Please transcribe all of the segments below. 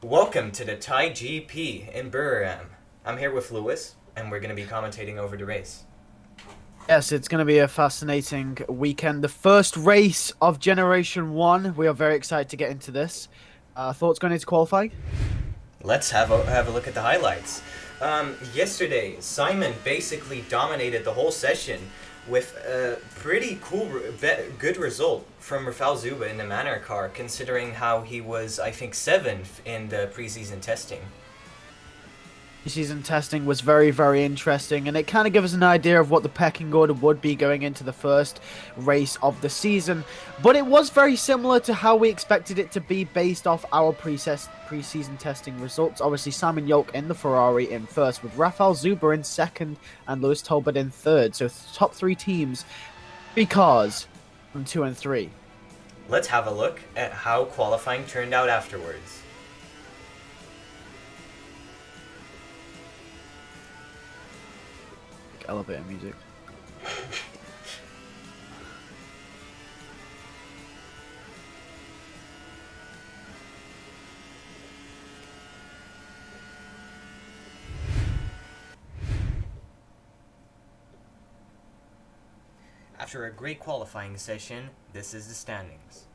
Welcome to the Thai GP in Buriram. I'm here with Lewis, and we're going to be commentating over the race. Yes, it's going to be a fascinating weekend. The first race of Generation 1. We are very excited to get into this. Thoughts going into qualifying? Let's have a look at the highlights. Yesterday, Simon basically dominated the whole session with a pretty good result from Rafał Zuba in the Manor car, considering how he was, I think, 7th in the preseason testing. Season testing was very, very interesting, and it kind of gives us an idea of what the pecking order would be going into the first race of the season. But it was very similar to how we expected it to be based off our preseason testing results. Obviously, Simon Yolk in the Ferrari in first, with Rafał Zuba in second and Lewis Talbot in third. So top three teams, 3 cars from 2 and 3. Let's have a look at how qualifying turned out afterwards. Elevator music. After a great qualifying session, this is the standings.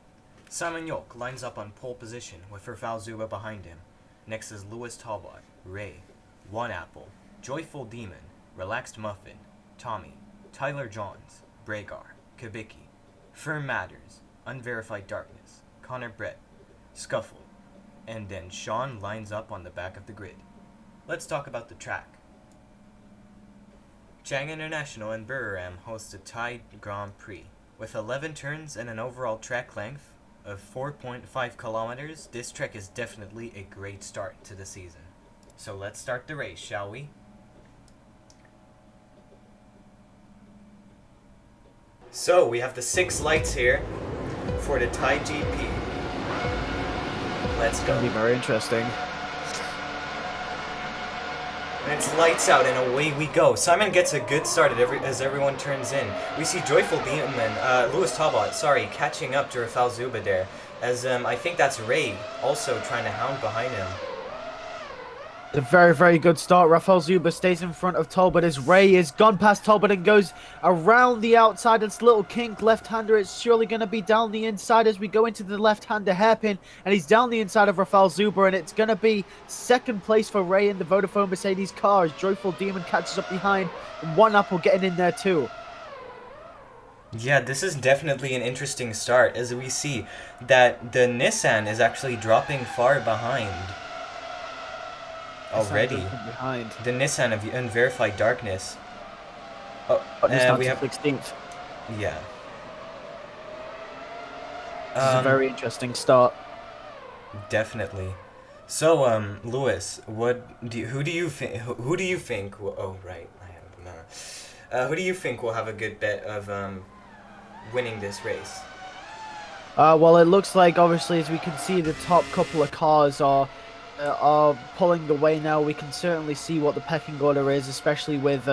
Simon Yolk lines up on pole position with Rafał Zuba behind him. Next is Lewis Talbot, Ray, One Apple, Joyful Demon, Relaxed Muffin, Tommy, Tyler Johns, Bragar, Kabicki, Firm Matters, Unverified Darkness, Connor Brett, Scuffle, and then Sean lines up on the back of the grid. Let's talk about the track. Chang International in Buriram hosts a Thai Grand Prix. With 11 turns and an overall track length of 4.5 kilometers, this track is definitely a great start to the season. So let's start the race, shall we? So we have the 6 lights here for the Thai GP. Let's It's going go. to be very interesting. And it's lights out and away we go. Simon gets a good start as everyone turns in. We see Joyful Demon, Lewis Talbot, catching up to Rafał Zuba there. As I think that's Ray also trying to hound behind him. A very, very good start. Rafał Zuba stays in front of Talbot as Ray is gone past Talbot and goes around the outside. It's little kink left-hander. It's surely going to be down the inside as we go into the left-hander hairpin. And he's down the inside of Rafał Zuba. And it's going to be second place for Ray in the Vodafone Mercedes car as Joyful Demon catches up behind. And One Apple getting in there too. Yeah, this is definitely an interesting start as we see that the Nissan is actually dropping far behind. Already, behind. the Nissan of Unverified Darkness. Oh, We have 16th. Yeah. This is a very interesting start. Definitely. So, Lewis, who do you think? Oh, right, I have a banana. Who do you think will have a good bet of winning this race? Well, it looks like, obviously, as we can see, the top couple of cars are pulling the way now. We can certainly see what the pecking order is, especially with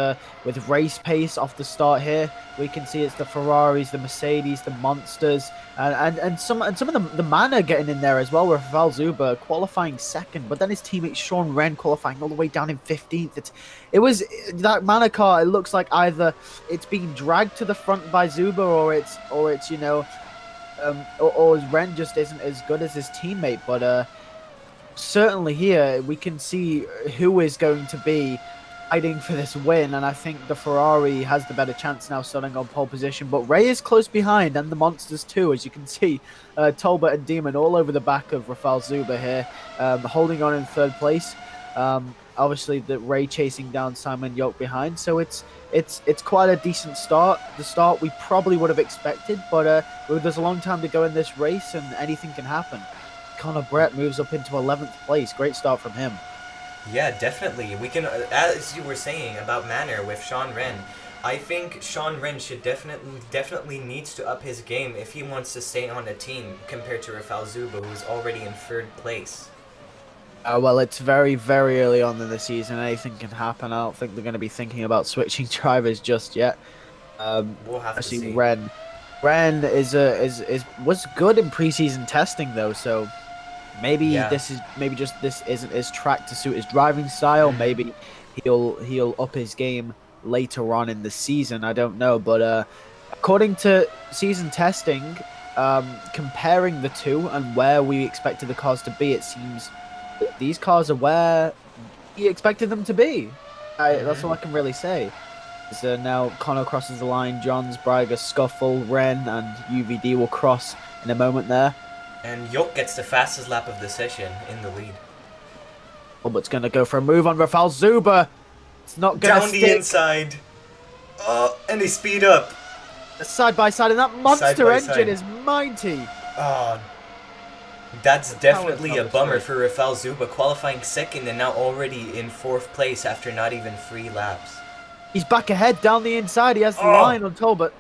race pace off the start here. We can see it's the Ferraris, the Mercedes, the Monsters, and some of the Manor getting in there as well, with Rafał Zuba qualifying second, but then his teammate Sean Wren qualifying all the way down in 15th. It was that Manor car. It looks like either it's being dragged to the front by Zuba, or it's you know, or Wren just isn't as good as his teammate, but certainly here we can see who is going to be fighting for this win, and I think the Ferrari has the better chance now, starting on pole position. But Ray is close behind, and the Monsters too, as you can see. Talbot and Demon all over the back of Rafał Zuba here, holding on in third place. Obviously, the Ray chasing down Simon Yolk behind, so it's quite a decent start. The start we probably would have expected, but there's a long time to go in this race, and anything can happen. Connor Brett moves up into 11th place. Great start from him. Yeah, definitely. We can, as you were saying about Manor with Sean Wren, I think Sean Wren should definitely needs to up his game if he wants to stay on the team compared to Rafał Zuba, who's already in 3rd place. Well, it's very, very early on in the season. Anything can happen. I don't think they're going to be thinking about switching drivers just yet. We'll have to see. Ren was good in preseason testing though, so Maybe Yeah. this isn't his track to suit his driving style. Maybe he'll up his game later on in the season. I don't know, but according to season testing, comparing the two and where we expected the cars to be, it seems that these cars are where he expected them to be. That's all I can really say. So now Connor crosses the line. Johns, Bragger, Scuffle, Ren, and UVD will cross in a moment there. And Yok gets the fastest lap of the session in the lead. Albert's going to go for a move on Rafael Zuber. It's not going to Down stick. the inside. Oh, and they speed up. Side by side, and that monster Side by engine side. is mighty. Oh, that's definitely a power bummer straight. for Rafael Zuba, qualifying second and now already in 4th place after not even 3 laps. He's back ahead down the inside. He has the Oh. line on Talbot.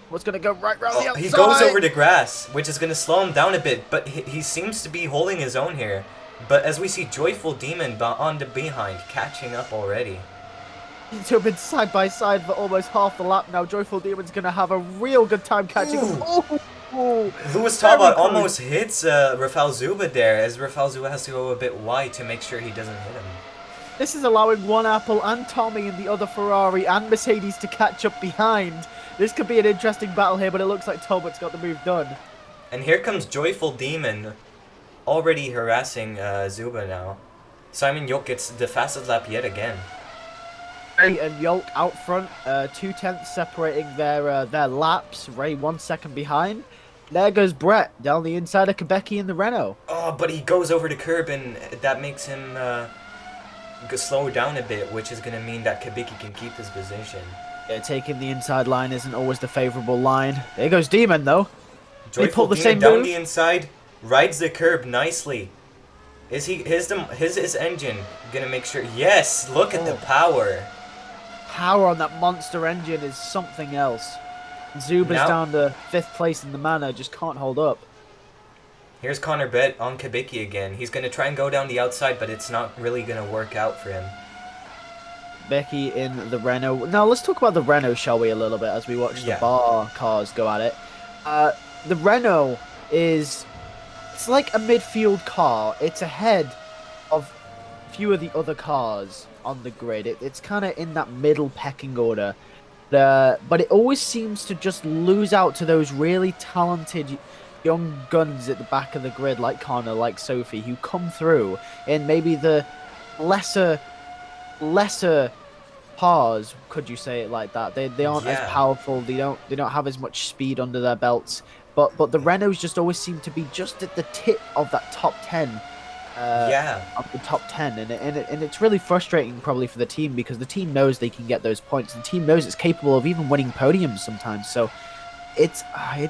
What's going to go right round the Oh, outside? he goes over the grass, which is going to slow him down a bit, but he seems to be holding his own here. But as we see Joyful Demon on the behind, catching up already. Two have been side by side for almost half the lap now. Joyful Demon's going to have a real good time catching him. Oh, Lewis very Talbot close. almost hits Rafael Zuba there, as Rafael Zuba has to go a bit wide to make sure he doesn't hit him. This is allowing one Apple and Tommy in the other Ferrari and Mercedes to catch up behind. This could be an interesting battle here, but it looks like Talbot's got the move done. And here comes Joyful Demon, already harassing Zuba now. Simon Yok gets the fastest lap yet again. Ray and Yolk out front, 2/10 separating their laps. Ray 1 second behind. There goes Brett down the inside of Quebec in the Renault. Oh, but he goes over the curb and that makes him slow down a bit, which is going to mean that Kabiki can keep his position. Yeah, taking the inside line isn't always the favourable line. There goes Demon though. They Joyful pull the Demon same down move. the inside, rides the curb nicely. Is his engine gonna make sure? Yes, look at the power. Power on that monster engine is something else. Zuba's Now- down to 5th place in the manor, just can't hold up. Here's Connor Bet on Kabiki again. He's gonna try and go down the outside, but it's not really gonna work out for him. Becky in the Renault. Now let's talk about the Renault, shall we, a little bit as we watch Yeah. the bar cars go at it. The Renault it's like a midfield car. It's ahead of few of the other cars on the grid. It's kind of in that middle pecking order. But it always seems to just lose out to those really talented young guns at the back of the grid, like Connor, like Sophie, who come through in maybe the lesser cars, could you say it like that? They aren't as Yeah. powerful. They don't have as much speed under their belts. But the Renaults just always seem to be just at the tip of that top 10. Yeah. Of the top 10, and it's really frustrating probably for the team, because the team knows they can get those points. The team knows it's capable of even winning podiums sometimes. So it's I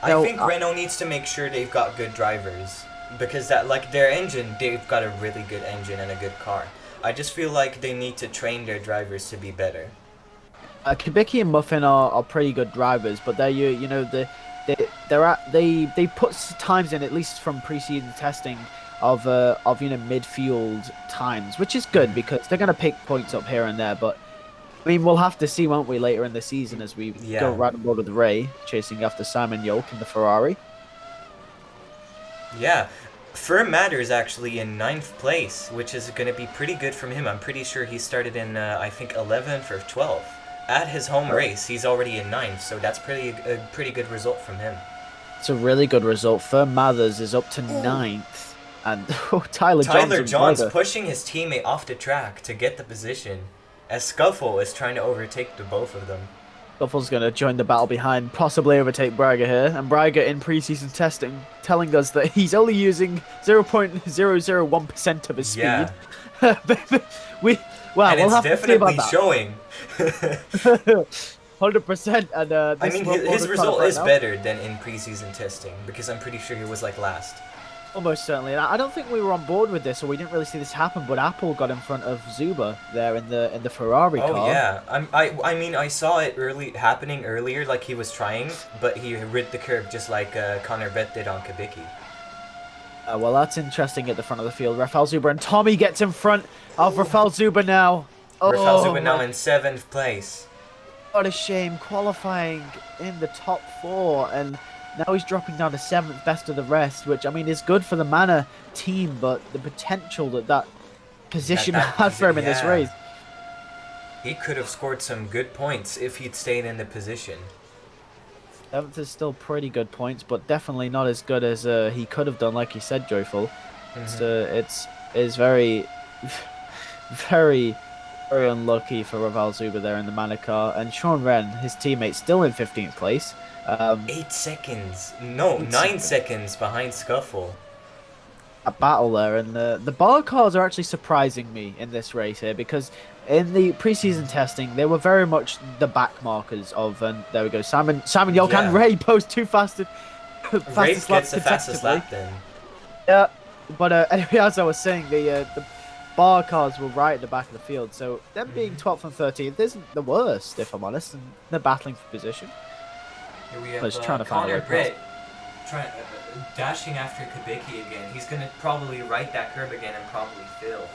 No, think Renault needs to make sure they've got good drivers, because that, like, their engine, they've got a really good engine and a good car. I just feel like they need to train their drivers to be better. Kabiki and Muffin are pretty good drivers, but they they put times in, at least from pre-season testing, of midfield times, which is good because they're gonna pick points up here and there. But I mean, we'll have to see, won't we, later in the season as we go right on board with Ray chasing after Simon Yolk in the Ferrari. Yeah. Firm Matters actually in 9th place, which is going to be pretty good from him. I'm pretty sure he started in, I think, 11th or 12th. At his home race, he's already in 9th, so that's a pretty good result from him. It's a really good result. Firm Mathers is up to 9th. And Tyler John's pushing his teammate off the track to get the position, as Scuffle is trying to overtake the both of them. Scuffle's going to join the battle behind, possibly overtake Braga here. And Braga in preseason testing telling us that he's only using 0.001% of his speed. Yeah. We'll And have it's to see about definitely that. showing. 100%. And I mean, his result is better than in preseason testing, because I'm pretty sure he was, like, last. Almost certainly. And I don't think we were on board with this, or we didn't really see this happen, but Apple got in front of Zuba there in the Ferrari car. Oh yeah, I mean I saw it happening earlier, like he was trying, but he rid the curb just like Connor Bet did on Kabiki. Well, that's interesting at the front of the field. Rafael Zuba and Tommy gets in front of Rafael Zuba now. Rafael Zuba now my- in 7th place. What a shame. Qualifying in the top 4, and Now he's dropping down to 7th, best of the rest, which, I mean, is good for the Mana team, but the potential that position had for him in this race. He could have scored some good points if he'd stayed in the position. 7th is still pretty good points, but definitely not as good as he could have done, like you said, Joyful. It's very, very, very unlucky for Raval Zuba there in the Mana car. And Sean Wren, his teammate, still in 15th place. 8 seconds. No, 9 seconds behind Scuffle. A battle there, and the bar cars are actually surprising me in this race here, because in the preseason testing they were very much the back markers of, and there we go, Simon Yolk and Ray post two fastest Ray gets the fastest lap then. Yeah, but anyway, as I was saying, the bar cars were right at the back of the field, so them being 12th and 13th isn't the worst, if I'm honest, and they're battling for position. Here we have I was trying to find Connor Britt dashing after Kubicki again. He's going to probably right that curb again and probably fill.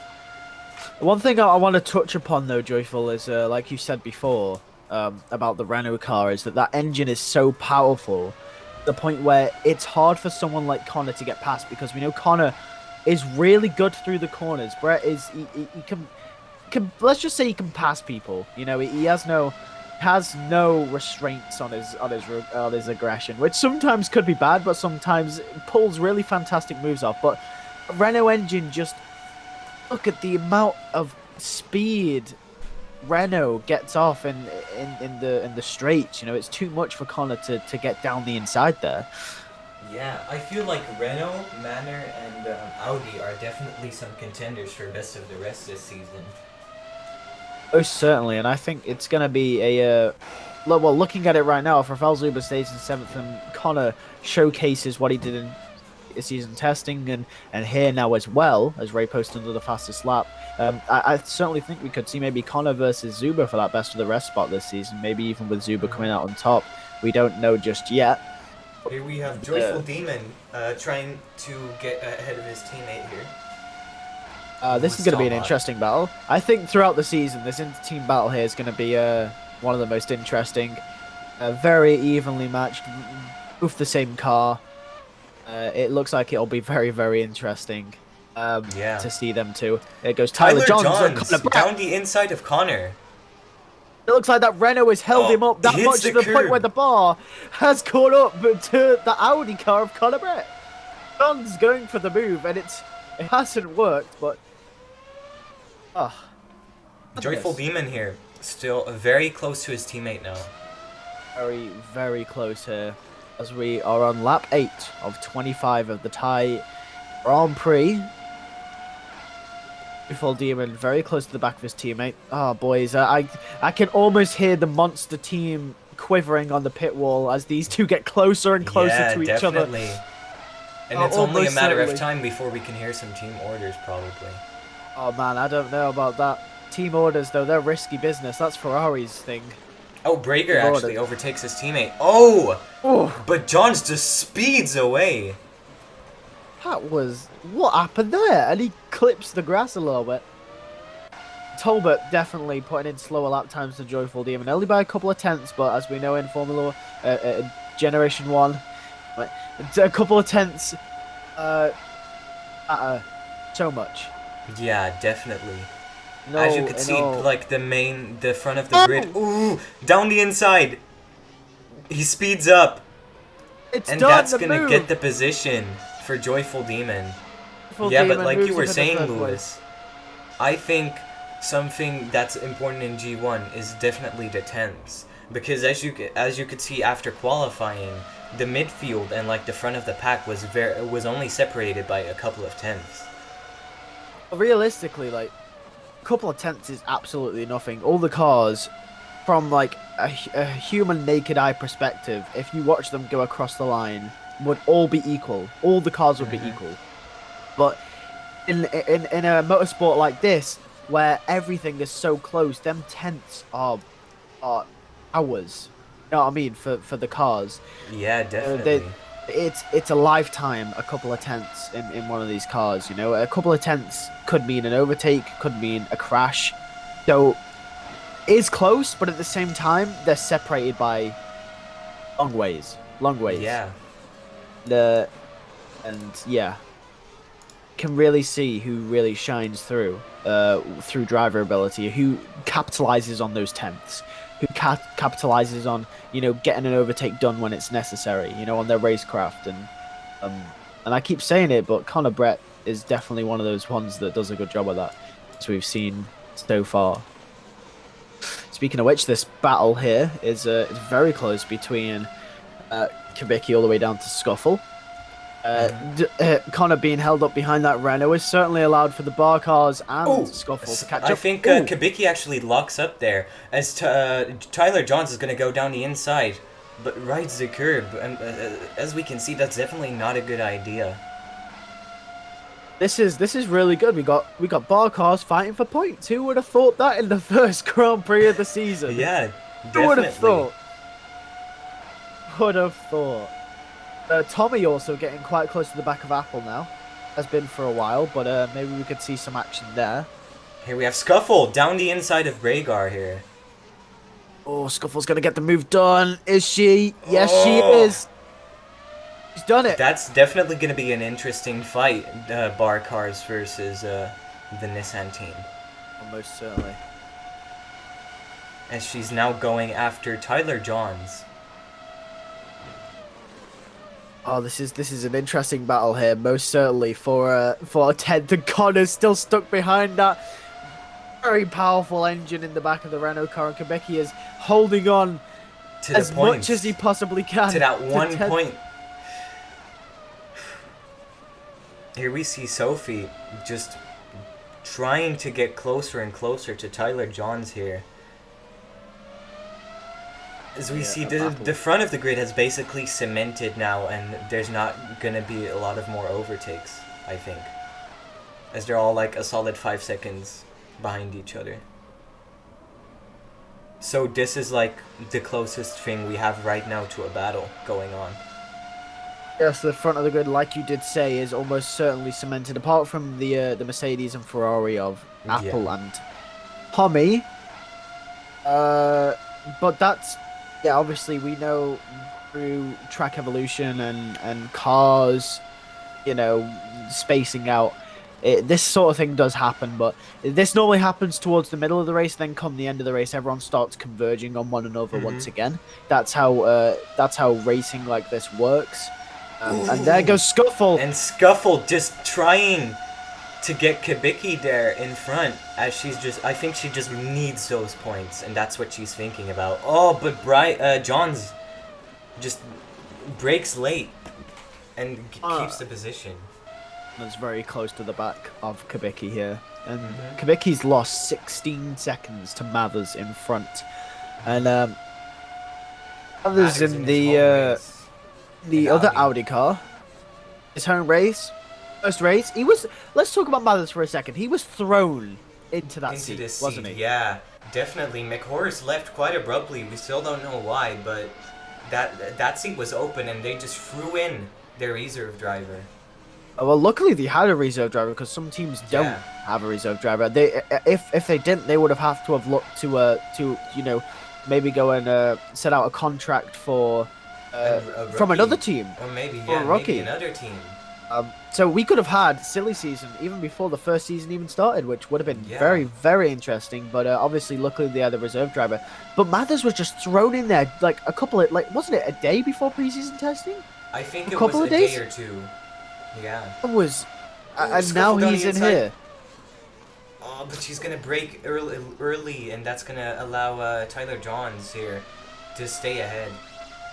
One thing I want to touch upon, though, Joyful, is like you said before about the Renault car, is that engine is so powerful, the point where it's hard for someone like Connor to get past, because we know Connor is really good through the corners. Brett is he can let's just say he can pass people. You know, he has no restraints on his aggression, which sometimes could be bad, but sometimes pulls really fantastic moves off. But Renault engine, just look at the amount of speed Renault gets off in the straights. You know, it's too much for Connor to get down the inside there. Yeah, I feel like Renault, Manor, and Audi are definitely some contenders for best of the rest this season. Most certainly, and I think it's going to be a... well, looking at it right now, if Rafael Zuba stays in 7th and Connor showcases what he did in season testing and here now as well, as Ray posted under the fastest lap, I certainly think we could see maybe Connor versus Zuba for that best of the rest spot this season, maybe even with Zuba coming out on top. We don't know just yet. Here we have Joyful Demon trying to get ahead of his teammate here. This is going to be an interesting battle. I think throughout the season, this inter-team battle here is going to be one of the most interesting. Very evenly matched, both the same car. It looks like it'll be very, very interesting to see them two. There goes Tyler Johns down the inside of Connor. It looks like that Renault has held him up that much to the point where the bar has caught up to the Audi car of Connor Brett. John's going for the move, and it hasn't worked, but... Joyful Demon here, still very close to his teammate now. Very, very close here, as we are on lap 8 of 25 of the Thai Grand Prix. Joyful Demon very close to the back of his teammate. Boys, I can almost hear the monster team quivering on the pit wall as these two get closer and closer to each other. And it's only a matter of time before we can hear some team orders, probably. Oh man, I don't know about that. Team orders, though, they're risky business. That's Ferrari's thing. Oh, Brager actually overtakes his teammate. Oh! But Johns just speeds away. That was... What happened there? And he clips the grass a little bit. Tolbert definitely putting in slower lap times than Joyful Demon. Only by a couple of tenths, but as we know in Formula Generation 1, a couple of tenths matter so much. Yeah, definitely. As you can see, like the front of the grid. Ooh, down the inside. He speeds up. And that's gonna get the position for Joyful Demon. Yeah, but like you were saying, Lewis, I think something that's important in G1 is definitely the tenths, because as you could see after qualifying, the midfield and like the front of the pack was only separated by a couple of tenths. Realistically, like, a couple of tenths is absolutely nothing. All the cars, from like a human naked eye perspective, if you watch them go across the line, would all be equal. All the cars would be equal. But in a motorsport like this, where everything is so close, them tenths are hours. You know what I mean? For the cars. Yeah, definitely. It's a lifetime, a couple of tenths in one of these cars, you know? A couple of tenths could mean an overtake, could mean a crash. So, it is close, but at the same time, they're separated by long ways. Yeah. The and yeah, can really see who really shines through driver ability, who capitalizes on those tenths, who capitalizes on getting an overtake done when it's necessary, on their racecraft um and I keep saying it, but Conor Brett is definitely one of those ones that does a good job of that, as we've seen so far. Speaking of which, this battle here is very close between Kubicki all the way down to Scuffle. Connor being held up behind that Renault is certainly allowed for the bar cars and Scuffle to catch up. I think Kubicki actually locks up there as Tyler Johns is going to go down the inside, but rides the curb. And as we can see, that's definitely not a good idea. This is really good. We got bar cars fighting for points. Who would have thought that in the first Grand Prix of the season? Yeah, definitely. Who would have thought? Would have thought. Tommy also getting quite close to the back of Apple now. Has been for a while, but maybe we could see some action there. Here we have Scuffle down the inside of Rhaegar here. Oh, Scuffle's going to get the move done. Is she? Yes, she is. She's done it. That's definitely going to be an interesting fight, bar cars versus the Nissan team. Almost certainly. As she's now going after Tyler Johns. Oh, this is an interesting battle here, most certainly for Ted. The Connor's still stuck behind that very powerful engine in the back of the Renault car, and Kubicki is holding on to as much as he possibly can to that one point. Here we see Sophie just trying to get closer and closer to Tyler Johns here. As we see, the front of the grid has basically cemented now, and there's not going to be a lot of more overtakes, I think. As they're all like a solid 5 seconds behind each other. So this is like the closest thing we have right now to a battle going on. Yes, the front of the grid, like you did say, is almost certainly cemented, apart from the Mercedes and Ferrari of Apple and Tommy. But that's... Yeah, obviously we know through track evolution and cars, spacing out, this sort of thing does happen, but this normally happens towards the middle of the race. Then come the end of the race, everyone starts converging on one another once again. That's how racing like this works. And there goes Scuffle. And Scuffle just trying to get Kubicki there in front, as I think she just needs those points, and that's what she's thinking about. Oh, but Johns just breaks late and keeps the position. That's very close to the back of Kubicki here, and Kubicki's lost 16 seconds to Mathers in front, and Mathers in the other Audi car, his home race. First race, he was. Let's talk about Mathers for a second. He was thrown into that seat, wasn't he? Yeah, definitely. McHorse left quite abruptly. We still don't know why, but that seat was open, and they just threw in their reserve driver. Well, luckily they had a reserve driver, because some teams don't have a reserve driver. If they didn't, they would have to have looked to maybe go and set out a contract for from another team, or maybe another team. So we could have had silly season even before the first season even started, which would have been very, very interesting. But obviously, luckily they had the reserve driver. But Mathers was just thrown in there like a couple of wasn't it a day before preseason testing? I think it was a day or two. Yeah. It was, and now he's in here. Oh, but she's gonna break early, and that's gonna allow Tyler Johns here to stay ahead.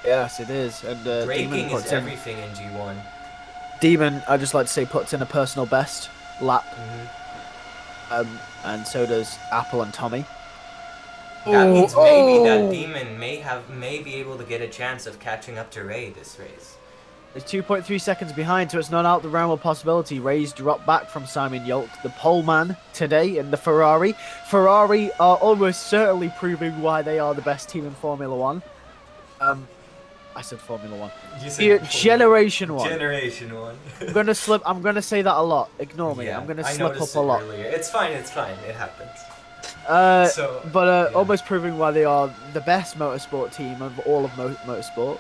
Yes, it is. And braking is everything in G1. Demon, I just like to say, puts in a personal best lap, and so does Apple and Tommy. That means maybe that Demon may be able to get a chance of catching up to Ray this race. He's 2.3 seconds behind, so it's not out the realm of possibility. Ray's dropped back from Simon Yolk, the pole man today in the Ferrari. Ferrari are almost certainly proving why they are the best team in Formula One. I said Formula One. You said Generation One. Generation One. I'm gonna say that a lot. Ignore me. I'm gonna slip up a lot. Earlier. It's fine. It happens. Almost proving why they are the best motorsport team of all of motorsport.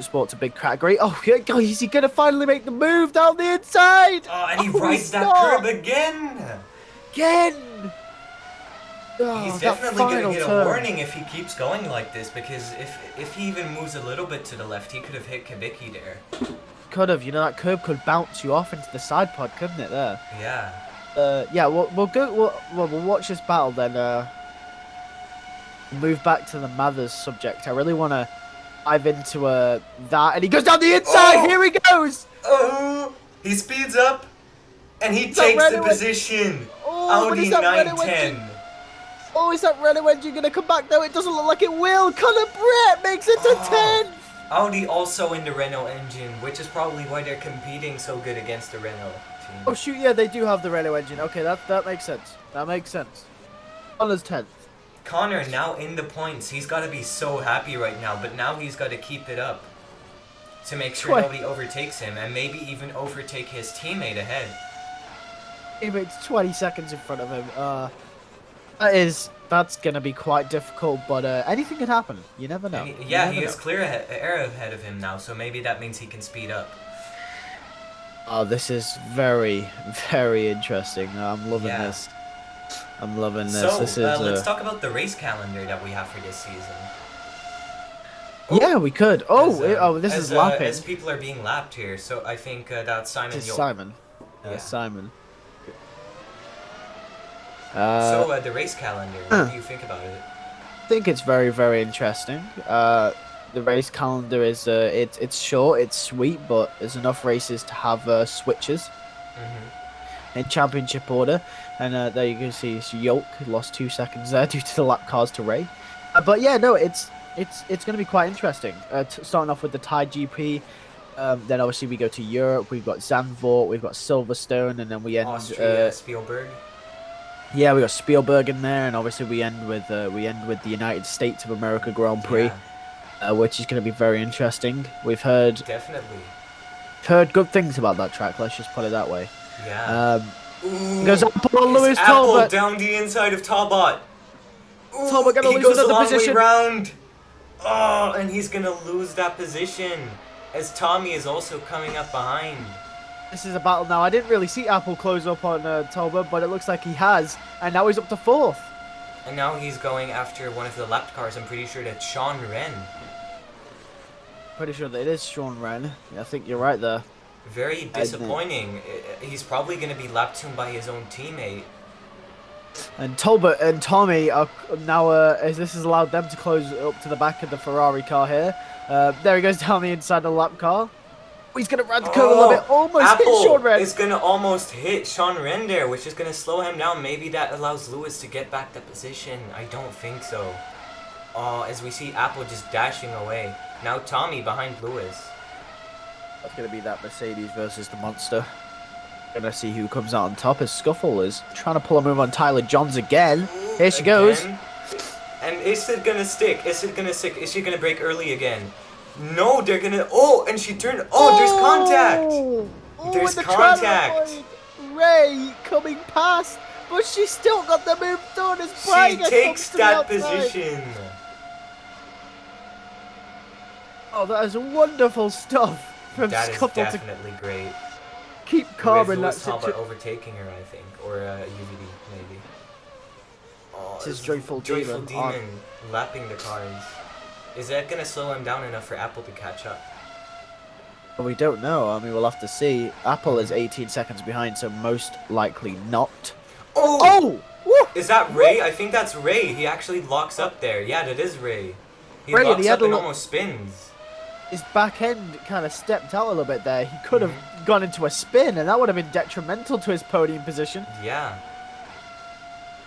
Sports a big category. Oh, is he gonna finally make the move down the inside? Oh, and he Oh, rides he's that not. curb again. Again. Oh, He's that definitely gonna final get a turn. warning if he keeps going like this, because if he even moves a little bit to the left, he could have hit Kabiki there. Could have, that curb could bounce you off into the side pod, couldn't it? There. Yeah. Yeah. We'll go. We'll watch this battle then. Move back to the Mathers subject. I really want to dive into that, and he goes down the inside. Oh! Here he goes. Oh, he speeds up, and he Is that takes the Renault? position. Oh, but Audi is that Renault 910. Oh, is that Renault engine gonna come back though? It doesn't look like it will. Conor Brett makes it to 10th. Audi also in the Renault engine, which is probably why they're competing so good against the Renault team. Oh shoot, yeah, they do have the Renault engine. Okay, that makes sense. That makes sense. Conor's 10th. Connor now in the points. He's got to be so happy right now, but now he's got to keep it up to make sure nobody overtakes him, and maybe even overtake his teammate ahead. Teammate's 20 seconds in front of him. That's gonna be quite difficult, but anything can happen. You never know. He is clear air ahead of him now, so maybe that means he can speed up. Oh, this is very, very interesting. I'm loving this. I'm loving this. So, this is, let's talk about the race calendar that we have for this season. Yeah, we could. This is lapping. As people are being lapped here, so I think that's Simon. This is Simon. Yeah. Simon. So the race calendar, what do you think about it? I think it's very, very interesting. The race calendar is it's short, it's sweet, but there's enough races to have switches in championship order. And there you can see Yolk lost 2 seconds there due to the lap cars to Ray. But yeah, no, it's going to be quite interesting. Starting off with the Thai GP. Then obviously we go to Europe. We've got Zandvoort, we've got Silverstone, and then we end Austria, Spielberg. Yeah, we got Spielberg in there, and obviously we end with the United States of America Grand Prix, which is going to be very interesting. We've heard good things about that track. Let's just put it that way. Yeah. Goes Apple, Lewis Apple Talbot down the inside of Talbot. Talbot gonna he lose goes a another long position. way round. Oh, and he's gonna lose that position as Tommy is also coming up behind. This is a battle now. I didn't really see Apple close up on Talbot, but it looks like he has, and now he's up to 4th. And now he's going after one of the lapped cars. I'm pretty sure that's Sean Wren. Pretty sure that it is Sean Wren. I think you're right there. Very disappointing. He's probably going to be lapped soon by his own teammate. And Talbot and Tommy are now, as this has allowed them to close up to the back of the Ferrari car here. There he goes down the inside of the lap car. He's going to run the curve a little bit. Almost hit Sean Wren. Is going to almost hit Sean Wren there, which is going to slow him down. Maybe that allows Lewis to get back the position. I don't think so. As we see Apple just dashing away. Now Tommy behind Lewis. That's going to be that Mercedes versus the Monster. Gonna see who comes out on top as Scuffle is trying to pull a move on Tyler Johns again. Here she goes. And is it gonna stick? Is it gonna stick? Is she gonna break early again? No, they're gonna. Oh, and she turned. Oh, there's contact. There's contact. Ray coming past, but she still got the move done as She takes that position. Oh, that is wonderful stuff from Scuffle. That is definitely great. Keep calm in that situation. Overtaking her, I think, or UVD maybe. Oh, this is Joyful Demon lapping the cars. Is that gonna slow him down enough for Apple to catch up? Well, we don't know. I mean, we'll have to see. Apple is 18 seconds behind, so most likely not. Oh! Is that Ray? I think that's Ray. He actually locks up there. Yeah, that is Ray. He locks up and almost spins. His back end kind of stepped out a little bit there. He could have gone into a spin, and that would have been detrimental to his podium position. Yeah.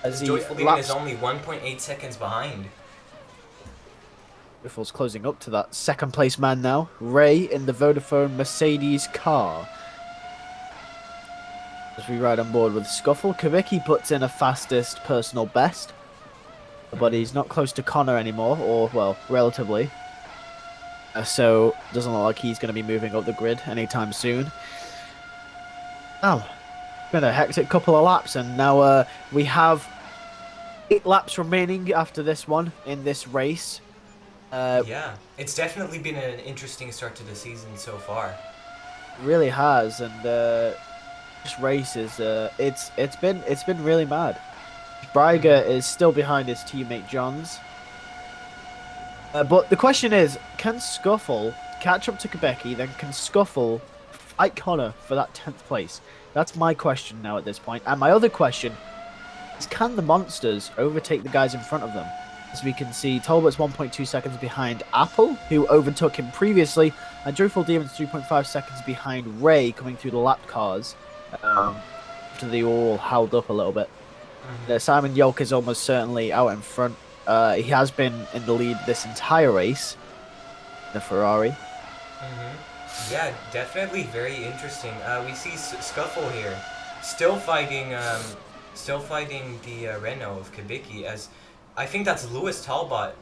As Joyful Demon is only 1.8 seconds behind. Joyful's closing up to that second place man now. Ray in the Vodafone Mercedes car. As we ride on board with Scuffle, Kavicki puts in a fastest personal best. But he's not close to Connor anymore, or, well, relatively. So, doesn't look like he's going to be moving up the grid anytime soon. Oh, been a hectic couple of laps, and now we have 8 laps remaining after this one in this race. Yeah, it's definitely been an interesting start to the season so far. Really has, and this race is it's been really mad. Braiger Hmm. is still behind his teammate Johns. But the question is, can Scuffle catch up to Quebec? Then can Scuffle fight Connor for that 10th place? That's my question now at this point. And my other question is, can the monsters overtake the guys in front of them? As we can see, Talbot's 1.2 seconds behind Apple, who overtook him previously, and Joyful Demon's 3.5 seconds behind Ray coming through the lap cars. After they all held up a little bit. Simon Yolk is almost certainly out in front. He has been in the lead this entire race, the Ferrari. Yeah, definitely very interesting. We see Scuffle here, still fighting the Renault of Kibiki. As I think that's Lewis Talbot.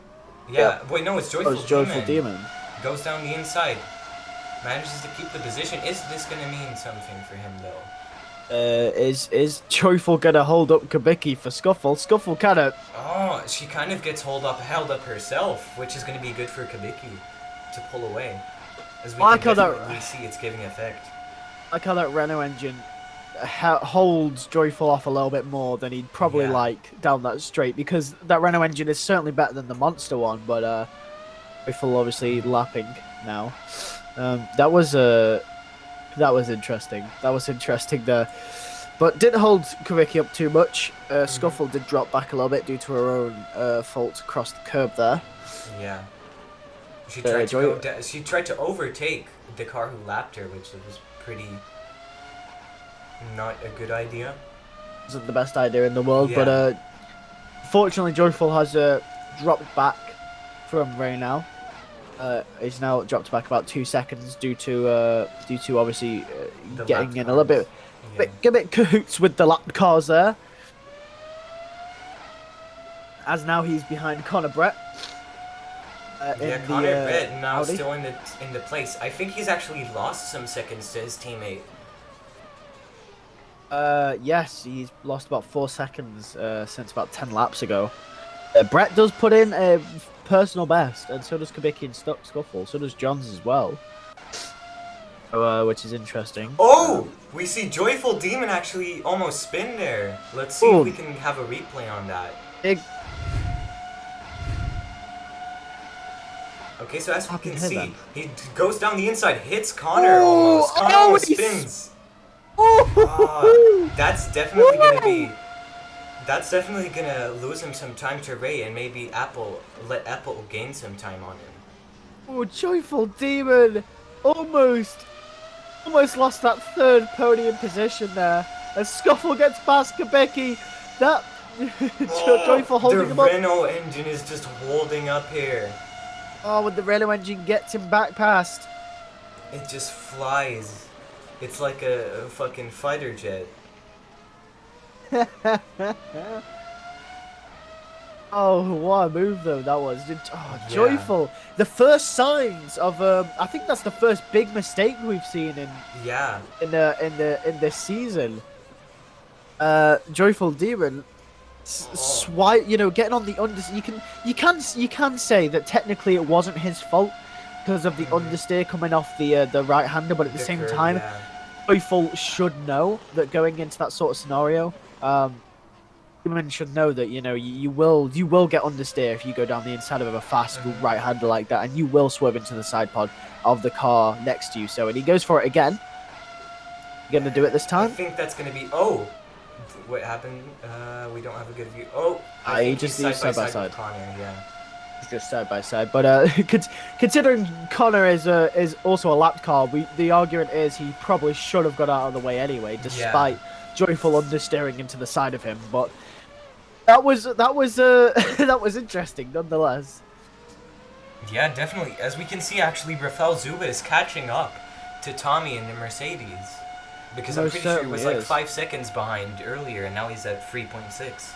Yeah, Yep. wait, no, it's Oh, Joyful it's Joyful Demon. Demon. Goes down the inside, manages to keep the position. Is this gonna mean something for him though? Is Joyful gonna hold up Kabiki for Scuffle? Scuffle kind of. Oh, she kind of gets held up herself, which is gonna be good for Kibiki to pull away. As we I can call that- definitely see, it's giving effect. Like how that Renault engine holds Joyful off a little bit more than he'd probably Yeah. like down that straight, because that Renault engine is certainly better than the Monster one. But Joyful obviously lapping now. That was interesting. That was interesting there. But didn't hold Kuriki up too much. Scuffle did drop back a little bit due to her own fault across the curb there. Yeah. She tried to overtake the car who lapped her, which was pretty not a good idea. Wasn't the best idea in the world, Yeah. but fortunately Joyful has dropped back from Ray now. He's now dropped back about 2 seconds due to obviously The getting lap in a little cars. bit, Yeah. a bit cahoots with the lap cars there. As now he's behind Connor Brett. Yeah, in Connor the, Britt now Audi. still in the place. I think he's actually lost some seconds to his teammate. Yes, he's lost about 4 seconds since about 10 laps ago. Brett does put in a personal best, and so does Kabiki and Scuffle. So does Johns as well. Which is interesting. Oh! We see Joyful Demon actually almost spin there. Let's see Ooh. if we can have a replay on that. Big Okay, so as we can Hit see, then. he goes down the inside, hits Connor Oh, almost. Connor oh, almost he's- spins. Oh! That's definitely gonna be. That's definitely gonna lose him some time to Ray, and maybe let Apple gain some time on him. Oh, Joyful Demon! Almost lost that third podium position there. As Scuffle gets past Kabeki. That Joyful holding him The up. Renault engine is just holding up here. Oh, when the Renault engine gets him back past. It just flies. It's like a fucking fighter jet. Oh, what a move though that was. Oh, Yeah. Joyful. The first signs of I think that's the first big mistake we've seen Yeah. in this season. Joyful Demon swipe, getting on the under. You can say that technically it wasn't his fault because of the understeer coming off the right hander, but at the same curve, time, yeah. Joyful should know that going into that sort of scenario, Demon should know that you will get understeer if you go down the inside of a fast right hander like that, and you will swerve into the side pod of the car next to you. So, and he goes for it again. You gonna do it this I time? think that's gonna be. Oh, what happened? We don't have a good view. Oh, I he think just he's he's side by side by with Connor. Yeah. It's just side by side, but considering Connor is also a lapped car, the argument is he probably should have got out of the way anyway, despite Joyful understeering into the side of him. But that was that was interesting nonetheless. Yeah, definitely. As we can see, actually, Rafael Zuba is catching up to Tommy in the Mercedes. Because I'm Most pretty sure he was certainly like is. 5 seconds behind earlier, and now he's at 3.6.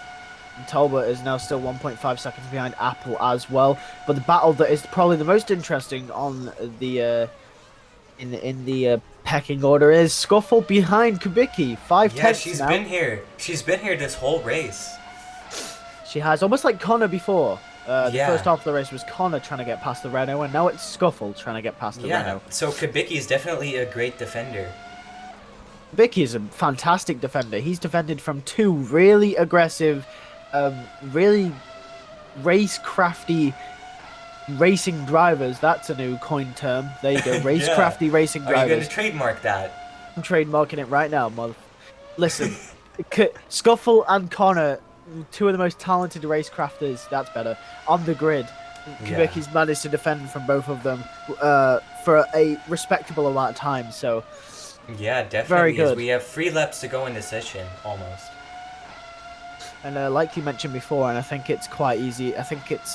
Talbot is now still 1.5 seconds behind Apple as well. But the battle that is probably the most interesting on the in the pecking order is Scuffle behind Kubicki. 5 Yeah, tenths now. She's been here this whole race. She has, almost like Connor before. The Yeah. first half of the race was Connor trying to get past the Renault, and now it's Scuffle trying to get past the Yeah. Renault. So Kubicki is definitely a great defender. Vicky is a fantastic defender. He's defended from two really aggressive, really race-crafty racing drivers. That's a new coin term. There you go. Race-crafty racing Are you going drivers. to trademark that? I'm trademarking it right now, mother. Listen, Scuffle and Connor, two of the most talented race crafters. That's better on the grid. Kubicki's managed to defend from both of them for a respectable amount of time. So Yeah, definitely. Very good. We have 3 laps to go in the session, almost. And like you mentioned before, and I think it's quite easy. I think it's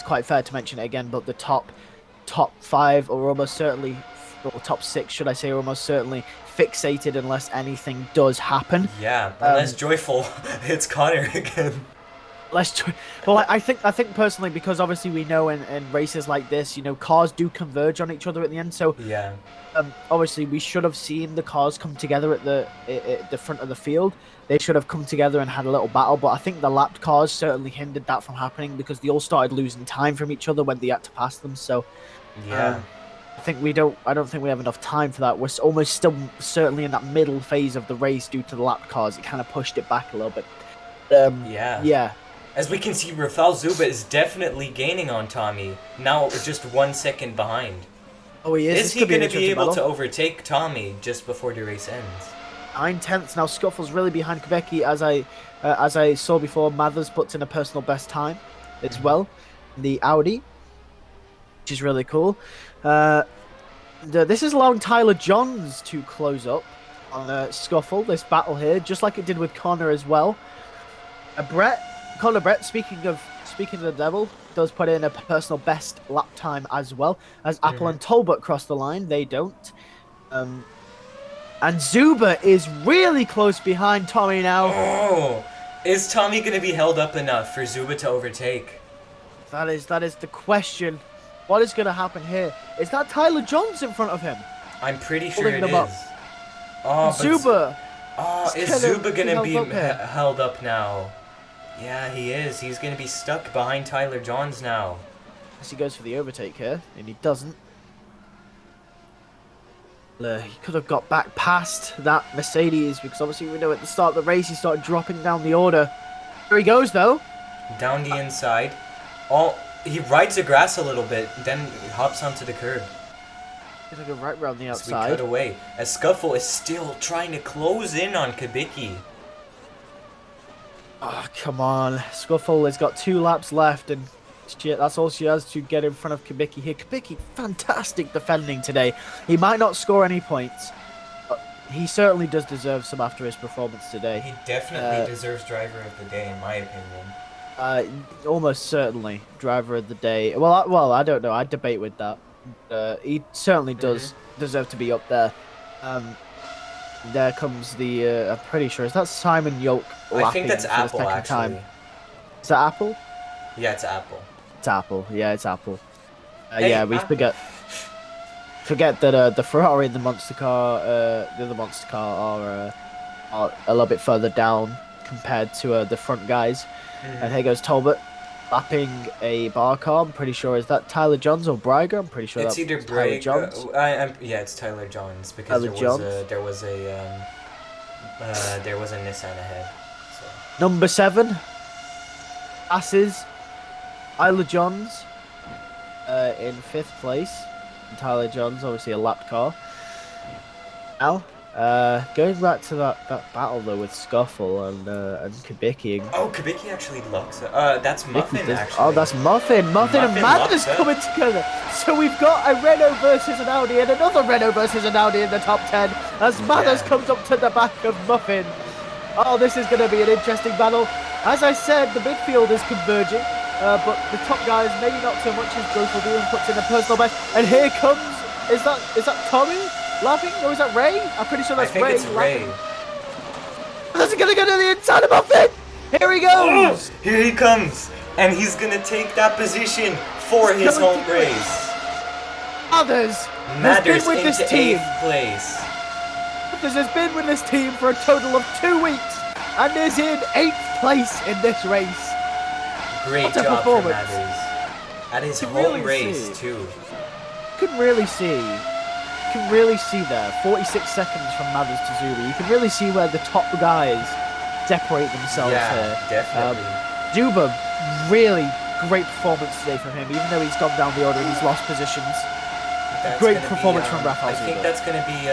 quite fair to mention it again. But the top 5 are almost certainly, or top 6, should I say, are almost certainly fixated unless anything does happen. Yeah, unless Joyful hits Connor again. Well, I think personally, because obviously we know in races like this, cars do converge on each other at the end. So Yeah. obviously we should have seen the cars come together at the front of the field. They should have come together and had a little battle. But I think the lapped cars certainly hindered that from happening because they all started losing time from each other when they had to pass them. So Yeah. I don't think we have enough time for that. We're almost still certainly in that middle phase of the race due to the lapped cars. It kind of pushed it back a little bit. Yeah. As we can see, Rafael Zuba is definitely gaining on Tommy. Now just 1 second behind. Oh, he is. Is he going to be able to overtake Tommy just before the race ends? 9/10 now. Scuffle's really behind Kubicki, as I saw before. Mathers puts in a personal best time as well. The Audi, which is really cool. This is allowing Tyler Johns to close up on Scuffle. This battle here, just like it did with Connor as well. Connor Brett, speaking of the devil, does put in a personal best lap time as well. As Apple and Talbot cross the line, they don't. And Zuba is really close behind Tommy now. Oh, is Tommy going to be held up enough for Zuba to overtake? That is the question. What is going to happen here? Is that Tyler Johns in front of him? I'm pretty sure it is. Up. Oh, Zuba. Is Zuba going to be held up now? Yeah, he is. He's going to be stuck behind Tyler Johns now. As he goes for the overtake here, and he doesn't. He could have got back past that Mercedes, because obviously we know at the start of the race he started dropping down the order. Here he goes, though. Down the inside. Oh, he rides the grass a little bit, then hops onto the curb. He's going to go right around the outside. So we cut away. As Scuffle is still trying to close in on Kubicki. Oh, come on. Scuffle has got 2 laps left, and shit, that's all she has to get in front of Kubicki here. Kubicki, fantastic defending today. He might not score any points, but he certainly does deserve some after his performance today. He definitely deserves driver of the day, in my opinion. Almost certainly driver of the day. Well, I don't know. I debate with that. He certainly does deserve to be up there. There comes the. I'm pretty sure. Is that Simon Yoke? I think that's Apple, actually. Time? Is that Apple? Yeah, it's Apple. It's Apple. Yeah, it's Apple. Hey, yeah, we forget that the Ferrari and the monster car, the other monster car, are a little bit further down compared to the front guys. And here goes Talbot, lapping a bar car. I'm pretty sure, is that Tyler Johns or Braiger? I'm pretty sure it's that's either Tyler Johns. Yeah, it's Tyler Johns, because there was a Nissan ahead. So. Number 7 passes Tyler Johns in 5th place. And Tyler Johns, obviously a lapped car. Now, going back to that battle though with Scuffle and Kubicki. Oh, Kubicki actually locks it. That's Muffin actually. Oh, that's Muffin. Muffin and Madness coming together. So we've got a Renault versus an Audi and another Renault versus an Audi in the top 10 as Madness comes up to the back of Muffin. Oh, this is going to be an interesting battle. As I said, the midfield is converging, but the top guys maybe not so much as Joyful Doom puts in a personal best. And here comes, is that Tommy laughing, or is that Ray? I'm pretty sure that's Ray. I think it's Ray. That's going to go to the inside of Muffin. Here he goes. Oh, here he comes, and he's going to take that position for his home race. Mathers has been with this team. 8th place. Mathers has been with this team for a total of 2 weeks and is in 8th place in this race. Great What a job for performance. Mathers. At his You can home really race, see. too. You can really see there, 46 seconds from Mathers to Zuba. You can really see where the top guys separate themselves here. Yeah, definitely. Zuba, really great performance today from him, even though he's gone down the order and he's lost positions. That's Great gonna performance be, from Rafael I think Zuba. that's going to be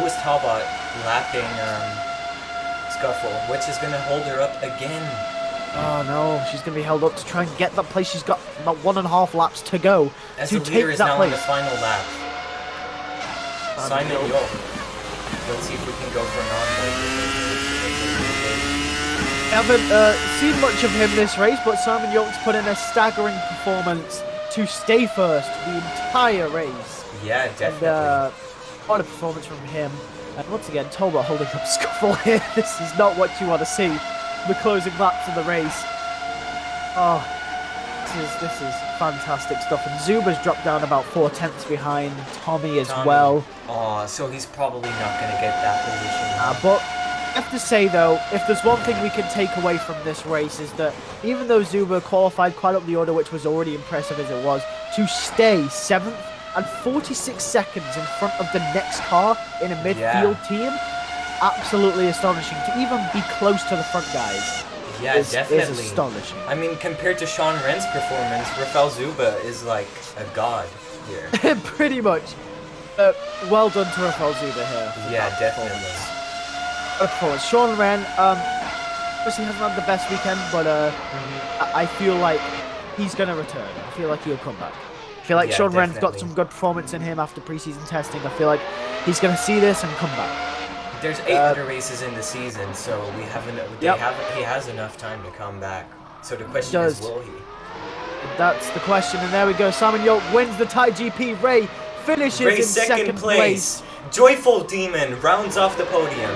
Lewis Talbot lapping Scuffle, which is going to hold her up again. Oh no, she's going to be held up to try and get that place. She's got about 1.5 laps to go As to the take leader is that now place. on the final lap. Simon York. York. Let's see if we can go for an I haven't seen much of him this race, but Simon York's put in a staggering performance to stay first the entire race. Yeah, definitely. And what a performance from him. And once again, Talbot holding up Scuffle here. This is not what you want to see. The closing laps of the race. Oh, this is fantastic stuff. And Zuba's dropped down about 4/10 behind Tommy as well. Oh, so he's probably not going to get that position. But I have to say though, if there's one thing we can take away from this race is that even though Zuba qualified quite up the order, which was already impressive as it was, to stay 7th and 46 seconds in front of the next car in a midfield team, absolutely astonishing. To even be close to the front guys definitely. is astonishing. I mean, compared to Sean Wren's performance, Rafael Zuba is like a god here. Pretty much. Well done to Rafael Zuba here. Yeah, definitely. Of course, Sean Wren, obviously hasn't had the best weekend, but I feel like he's going to return. I feel like he'll come back. I feel like Sean Wren's got some good performance in him after preseason testing. I feel like he's going to see this and come back. There's 8 other races in the season, so we haven't. He has enough time to come back. So the question is, will he? That's the question, and there we go. Simon York wins the Thai GP. Ray finishes in second place. Joyful Demon rounds off the podium.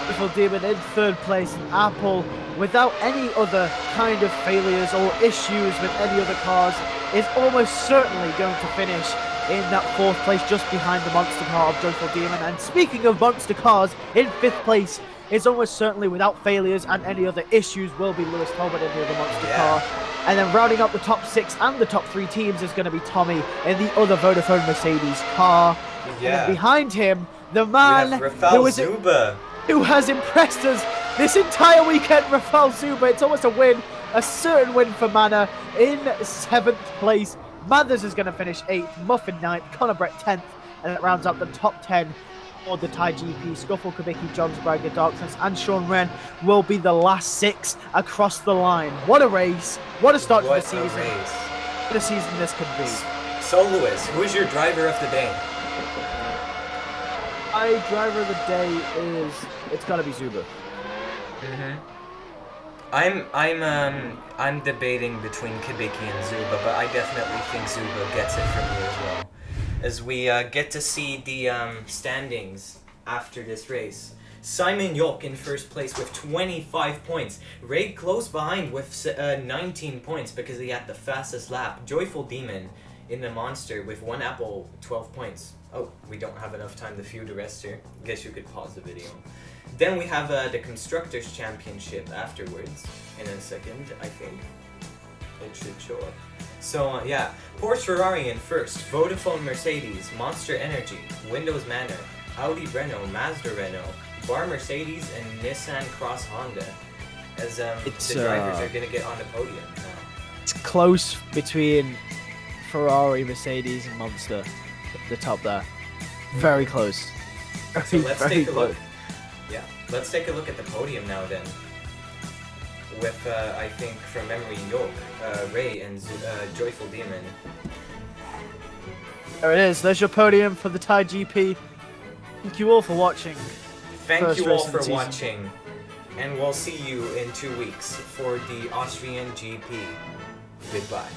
Joyful Demon in 3rd place, and Apple, without any other kind of failures or issues with any other cars, is almost certainly going to finish in that 4th place, just behind the monster car of Joyful Demon. And speaking of monster cars, in 5th place is almost certainly without failures and any other issues will be Lewis Talbot in the other monster car. And then rounding up the top 6 and the top 3 teams is going to be Tommy in the other Vodafone Mercedes car. And behind him, the man who has impressed us this entire weekend, Rafael Zuba. It's almost a win, a certain win for Mana in 7th place. Mathers is going to finish 8th, Muffin 9th, Conor Brett 10th, and it rounds up the top 10 for the Thai GP. Scuffle, Kubicki, Johns, Bragger, Darkness, and Sean Wren will be the last 6 across the line. What a race! What a start to the season! What a season this could be. So, Lewis, who is your driver of the day? My driver of the day is, it's got to be Zuba. I'm debating between Kubicki and Zuba, but I definitely think Zuba gets it from me as well. As we get to see the standings after this race. Simon York in 1st place with 25 points. Ray close behind with 19 points because he had the fastest lap. Joyful Demon in the Monster with 1 apple, 12 points. Oh, we don't have enough time to view the rest here. Guess you could pause the video. Then we have the Constructors' Championship afterwards. In a second, I think. It should show up. So, Porsche Ferrari in 1st, Vodafone Mercedes, Monster Energy, Windows Manor, Audi Renault, Mazda Renault, Bar Mercedes, and Nissan Cross Honda. As the drivers are going to get on the podium now. It's close between Ferrari, Mercedes, and Monster at the top there. Very close. So let's take a look. Yeah, let's take a look at the podium now then. With, I think, from memory, York, Ray, and Joyful Demon. There it is. There's your podium for the Thai GP. Thank you all for watching. Thank you all for watching. And we'll see you in 2 weeks for the Austrian GP. Goodbye.